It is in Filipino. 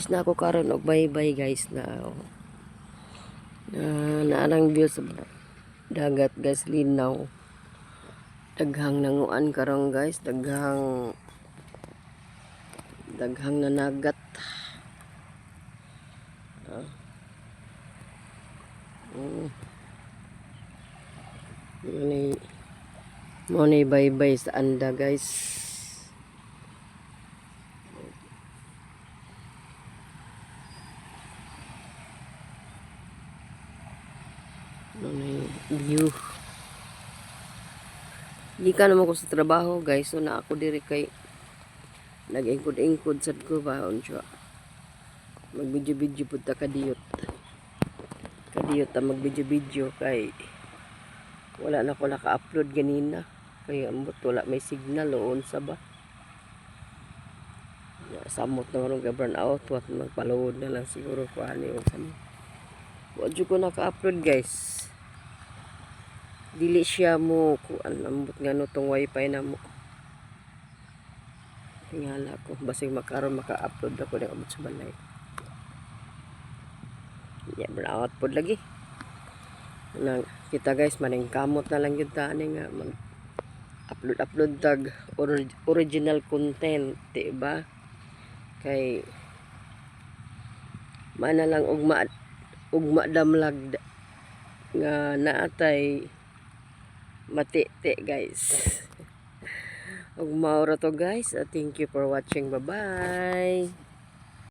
Alis na ako karon og bye-bye guys na naarang view sa dagat guys, linaw. Daghang nanguan karon guys, daghang nanagat. Money bye-bye sa anda guys. View. Di ka naman ko sa trabaho guys, so na ako diri kay nag-ingkod-ingkod sad ko ba unsa. Mag-video-video pud ta kadiyot. Kadiyot ta mag-video-video kay wala na ko naka-upload ganina. Kaya ambot wala may signal o unsa ba. Samot na ron ka burn out, wat magpaload na lang siguro ko ani unsa man. Wa jud ko naka-upload guys. Dili siya mo kuan ambot nga no tong wifi na mo. Tingala ko basig makaron maka-upload ako ng abot sa balay. Ya brown pod lagi. Nang kita guys maning kamot na lang gyud ta ani nga mag upload tag original content, di ba? Kay mana lang ugma damlag nga naatay matiti guys. Ug maura to guys. Thank you for watching. Bye bye.